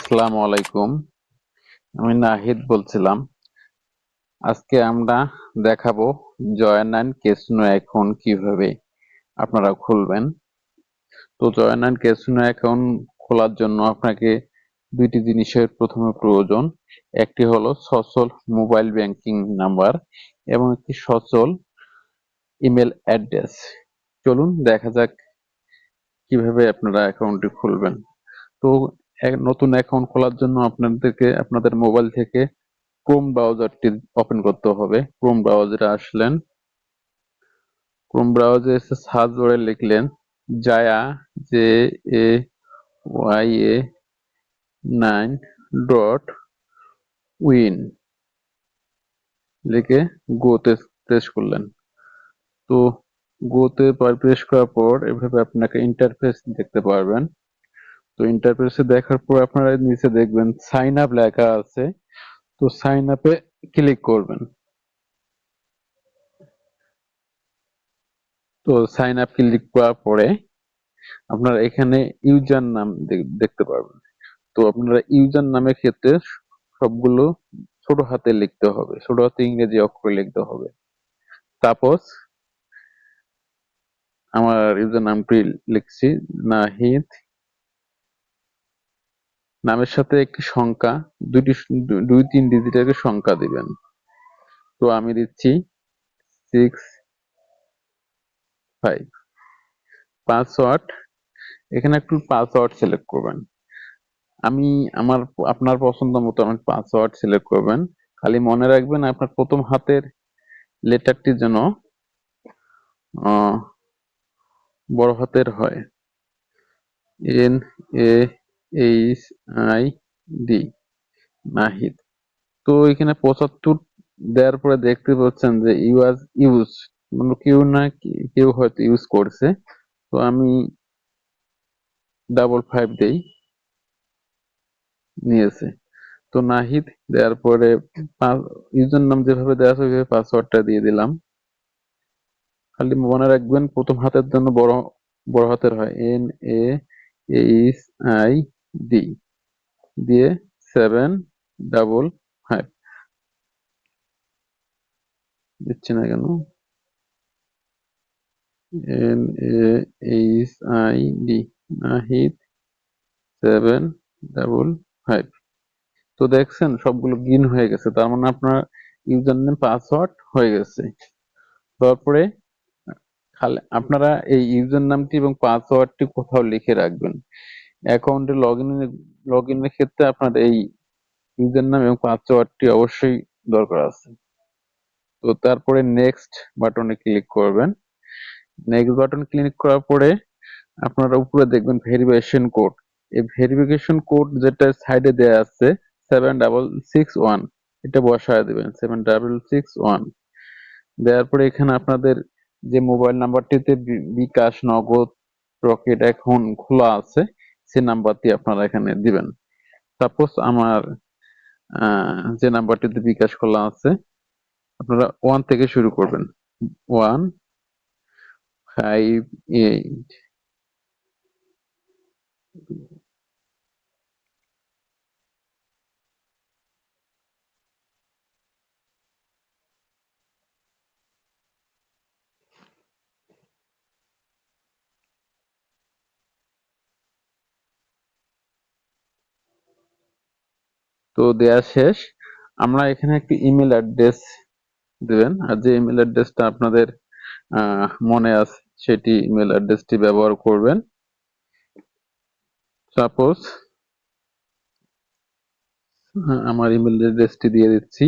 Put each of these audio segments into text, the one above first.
আসসালামু আলাইকুম। আমি নাহিদ বলছিলাম। আজকে আমরা দেখাবো জয়নান ক্যাসিনো অ্যাকাউন্ট কিভাবে আপনারা খুলবেন। তো জয়নান ক্যাসিনো অ্যাকাউন্ট খোলার জন্য আপনাকে দুইটি জিনিসের প্রথমে প্রয়োজন। একটি হলো সচল মোবাইল ব্যাংকিং নাম্বার এবং একটি সচল ইমেল অ্যাড্রেস। চলুন দেখা যাক কিভাবে আপনারা অ্যাকাউন্টটি খুলবেন। তো নতুন অ্যাকাউন্ট খোলার জন্য আপনাদেরকে আপনাদের মোবাইল থেকে ক্রোম ব্রাউজারটি ওপেন করতে হবে। ক্রোম ব্রাউজারে আসলেন, ক্রোম ব্রাউজারে এসে সার্চ বারে লিখলেন জায়া, JAYA 9.win লিখে গোতে প্রেস করলেন। তো গোতে প্রেস করার পর এভাবে আপনাকে ইন্টারফেস দেখতে পারবেন। তো ইন্টারফেসে দেখার পর আপনারা নিচে দেখবেন সাইন আপ লেখা আছে। তো সাইন আপে ক্লিক করবেন। তো সাইন আপ ক্লিক করার পরে আপনারা এখানে ইউজার নাম দেখতে পারবেন। তো আপনারা ইউজার নামের ক্ষেত্রে সবগুলো ছোট হাতে লিখতে হবে, ছোট হাতে ইংরেজি অক্ষরে লিখতে হবে। তারপর আমার ইউজার নামটি লিখছি নাহিদ, নামের সাথে একটি সংখ্যা, দুই তিন ডিজিটের সংখ্যা দিবেন। তো আমি দিচ্ছি 65। পাসওয়ার্ড, এখানে একটু পাসওয়ার্ড সিলেক্ট করবেন। আমি আমার আপনার পছন্দ মতো আমার পাসওয়ার্ড সিলেক্ট করবেন। খালি মনে রাখবেন আপনার প্রথম হাতের লেটারটি যেন বড় হাতের হয়। NAHID, নাহিদ। তো এখানে 75 দেওয়ার পরে দেখতে পাচ্ছেন যে ইউজ, মানে কেউ হয়তো ইউজ করছে। তো আমি 55 দেই, নিয়েছে। তো নাহিদ দেওয়ার পরে ইউজার নাম যেভাবে দেওয়া আছে ওইভাবে পাসওয়ার্ডটা দিয়ে দিলাম। খালি মনে রাখবেন প্রথম হাতের জন্য বড় বড় হাতের হয়, NAHID দিয়ে 755 দিচ্ছি না কেন, NAHID নাহিদ 755। তো দেখছেন সবগুলো গ্রিন হয়ে গেছে, তার মানে আপনার ইউজার নেম পাসওয়ার্ড হয়ে গেছে। তারপরে খালি আপনারা এই ইউজার নামটি এবং পাসওয়ার্ডটি কোথাও লিখে রাখবেন। অ্যাকাউন্টে লগ ইনের ক্ষেত্রে আপনার এই ইউজার নাম এবং পাসওয়ার্ডটি অবশ্যই দরকার আছে। তো তারপরে নেক্সট বাটনে ক্লিক করবেন। নেক্সট বাটন ক্লিক করার পরে আপনারা উপরে দেখবেন ভেরিফিকেশন কোড। এই ভেরিফিকেশন কোড যেটা সাইডে দেয়া আছে 7661, এটা বসায় দিবেন 7661। দেওয়ার পরে এখানে আপনাদের যে মোবাইল নাম্বারটিতে বিকাশ, নগদ, রকেট এখন খোলা আছে সেই নাম্বারটি আপনারা এখানে দিবেন। সাপোজ আমার যে নাম্বারটিতে বিকাশ খোলা আছে আপনারা 1 থেকে শুরু করবেন, 158। তো দেয়া শেষ। আমরা এখানে একটি ইমেল অ্যাড্রেস দিবেন, আর যে ইমেল অ্যাড্রেসটা আপনাদের মনে আছে সেটি ইমেল অ্যাড্রেসটি ব্যবহার করবেন। সাপোজ আমার ইমেল অ্যাড্রেসটি দিয়ে দিচ্ছি।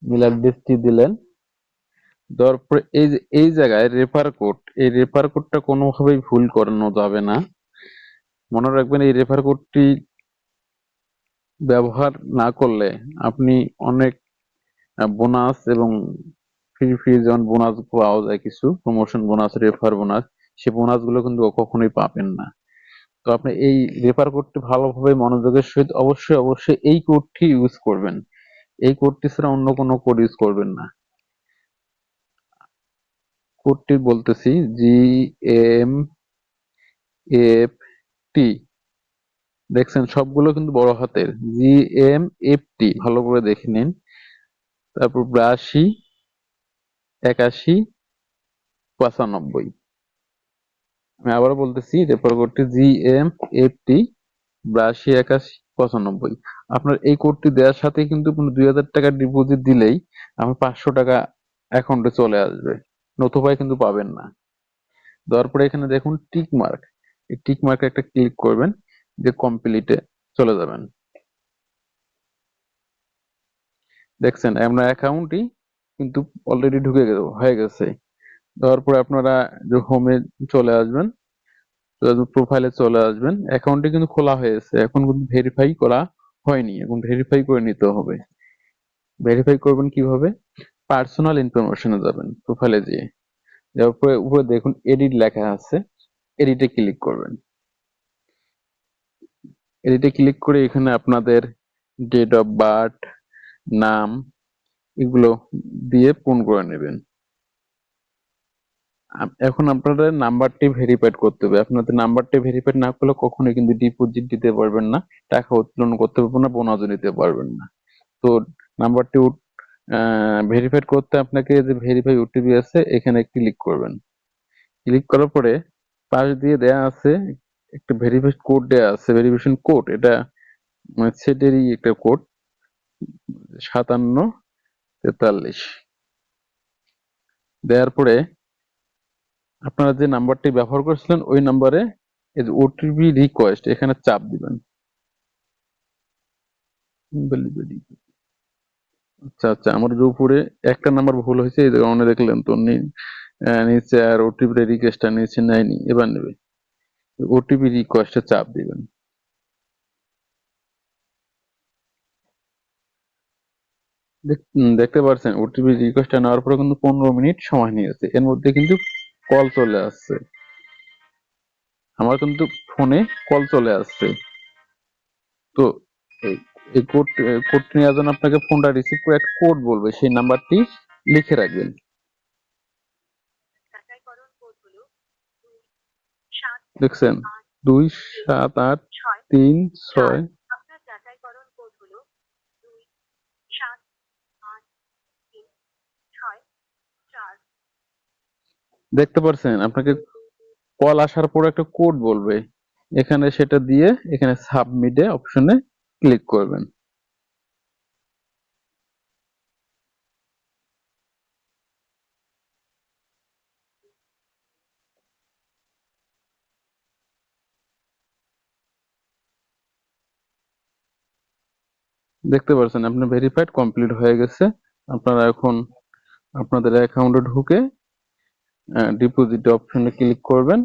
ইমেল অ্যাড্রেসটি দিলেন, দেওয়ার পরে এই জায়গায় রেফার কোড, এই রেফার কোডটা কোনোভাবেই ভুল করানো যাবে না। মনে রাখবেন এই রেফার কোডটি ব্যবহার না করলে আপনি অনেক বোনাস এবং ফ্রি ফ্রি যেমন বোনাস পাওয়া যায়, কিছু প্রমোশন বোনাস, রেফার বোনাস, সে বোনাস গুলো কিন্তু কখনোই পাবেন না। তো আপনি এই রেফার কোডটি ভালোভাবে মনোযোগের সহিত অবশ্যই অবশ্যই এই কোডটি ইউজ করবেন। এই কোডটি ছাড়া অন্য কোনো কোড ইউজ করবেন না। কোডটি বলতেছি, GMFT। দেখছেন সবগুলো কিন্তু বড় হাতের, GMFT, ভালো করে দেখে নিন। তারপর 82 81 95। আমি আবারও বলতেছি, রেফার কোডটি GMFT 82 81 95। আপনার এই কোডটি দেওয়ার সাথে কিন্তু 2000 টাকা ডিপোজিট দিলেই আমার 500 টাকা অ্যাকাউন্টে চলে আসবে, নতুবা কিন্তু পাবেন না। দেওয়ার পরে এখানে দেখুন টিক মার্ক, এই টিক মার্কে একটা ক্লিক করবেন, যে কমপ্লিটে চলে যাবেন। দেখছেন আপনার অ্যাকাউন্টই কিন্তু অলরেডি হয়ে গেছে। দেওয়ার পরে আপনারা যে হোমে চলে আসবেন, প্রোফাইলে চলে আসবেন, অ্যাকাউন্টটি কিন্তু খোলা হয়েছে, এখন কিন্তু ভেরিফাই করা হয়নি, এবং ভেরিফাই করে নিতে হবে। ভেরিফাই করবেন কিভাবে? পার্সোনাল ইনফরমেশনে যাবেন, প্রোফাইলে যেয়ে যাওয়ার পরে উপরে দেখুন এডিট লেখা আছে, এডিটে ক্লিক করবেন। এডিটে ক্লিক করে এখানে আপনাদের ডেট অফ বার্থ, নাম, এগুলো দিয়ে পূরণ করে নেবেন। এখন আপনাদের নাম্বারটি ভেরিফাইড করতে হবে। আপনাদের নাম্বারটি ভেরিফাইড না করলে কখনোই কিন্তু ডিপোজিট দিতে পারবেন না, টাকা উত্তোলন করতে পারবেন না, বোনাসও নিতে পারবেন না। তো নাম্বারটি ভেরিফাইড করতে আপনাকে যে ভেরিফাই ওটিপি আছে এখানে ক্লিক করবেন। ক্লিক করার পরে পাশ দিয়ে দেয়া আছে একটা ভেরিফিকেশন কোড, দেয়া আছে ভেরিফিকেশন কোড, এটা সেটেরই একটা কোড, 5743। দেওয়ার পরে আপনারা যে নাম্বারটি ব্যবহার করেছিলেন ওই নাম্বারে এই যে ওটিপি রিকোয়েস্ট, এখানে চাপ দিবেন। আচ্ছা আচ্ছা, আমার যে উপরে একটা নাম্বার ভুল হয়েছে, এই কারণে দেখলেন তো নিচে আর ওটিপি রিকোয়েস্টটা নিচে নেয়নি, এবার নেবে। ওটিপি রিকোয়েস্টে চাপ দিবেন। দেখতে পাচ্ছেন ওটিপি রিকোয়েস্টটা নেওয়ার পরে কিন্তু 15 মিনিট সময় নিয়েছে, এর মধ্যে কিন্তু কল চলে আসছে, আমার কিন্তু ফোনে কল চলে আসছে। তো এই এই কোডটি নেওয়ার জন্য আপনাকে ফোনটা রিসিভ করে একটা কোড বলবে, সেই নাম্বারটি লিখে রাখবেন। দেখছেন 27836। দেখতে পাচ্ছেন আপনাকে কল আসার পর একটা কোড বলবে, এখানে সেটা দিয়ে এখানে সাবমিটে অপশনে ক্লিক করবেন। দেখতে পাচ্ছেন আপনার ভেরিফাইড কমপ্লিট হয়ে গেছে। আপনারা এখন আপনাদের অ্যাকাউন্টে ঢুকে ডিপোজিট অপশনে ক্লিক করবেন।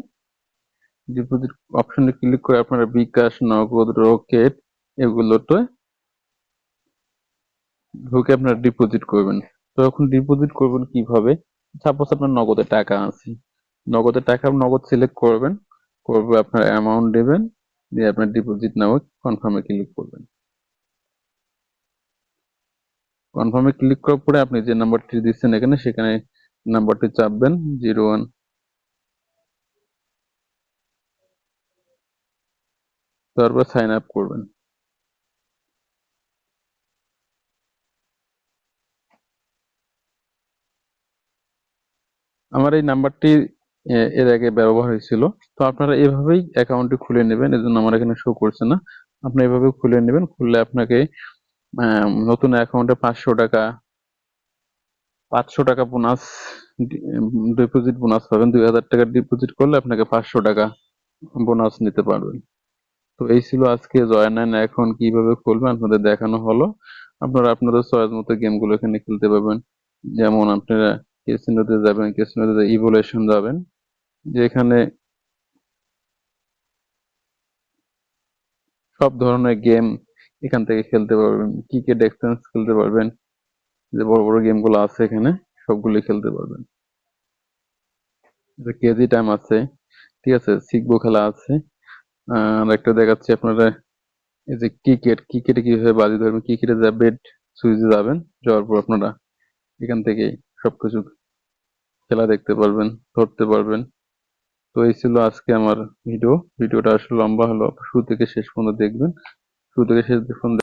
ডিপোজিট অপশনে ক্লিক করে আপনারা বিকাশ, নগদ, রকেট এগুলোতে ঢুকে আপনারা ডিপোজিট করবেন। তো এখন ডিপোজিট করবেন কিভাবে? সাপোজ আপনার নগদে টাকা আছে, নগদে টাকা নগদ সিলেক্ট করবেন, করবে আপনার অ্যামাউন্ট দেবেন, দিয়ে আপনার ডিপোজিট নাও কনফার্মে ক্লিক করবেন। কনফার্মে ক্লিক করার পরে আপনি যে নাম্বারটি দিচ্ছেন এখানে, সেখানে নাম্বারটি চাপবেন 01। তারপর সাইন আপ করবেন। আমার এই নাম্বারটি এর আগে ব্যবহার হয়েছিল। তো আপনারা এভাবেই অ্যাকাউন্টটি খুলে নেবেন, এজন্য আমার এখানে শো করছে না। আপনি এভাবে খুলে নেবেন, খুললে আপনাকে নতুন অ্যাকাউন্টে 500 টাকা বোনাস, ডিপোজিট বোনাস পাবেন। 2000 টাকা ডিপোজিট করলে আপনাকে 500 টাকা বোনাস নিতে পারবেন। তো এই ছিল আজকে জয়েন অ্যান্ড এখন কিভাবে খুলবেন আপনাদের দেখানো হলো। আপনারা আপনাদের চয়েস মতো গেমগুলো এখানে খেলতে পারবেন। যেমন আপনারা ক্যাসিনোতে যাবেন, ক্যাসিনোতে ইভোলেশন যাবেন, যেখানে সব ধরনের গেম এখান থেকে খেলতে পারবেন। ক্রিকেট এক্সচেঞ্জ খেলতে পারবেন, যে বড় বড় গেমগুলো আছে এখানে সবগুলি খেলতে পারবেন। কেজি টাইম আছে, ঠিক আছে, শিখবো খেলা আছে। আর একটা দেখাচ্ছি আপনারা, এই যে ক্রিকেটে কিভাবে বাজি ধরবেন, ক্রিকেটে যা বেট সুইচে যাবেন, যাওয়ার পর আপনারা এখান থেকে সবকিছু খেলা দেখতে পারবেন, ধরতে পারবেন। তো এই ছিল আজকে আমার ভিডিওটা আসলে লম্বা হলো, শুরু থেকে শেষ পর্যন্ত দেখবেন, শুরু থেকে শেষ পর্যন্ত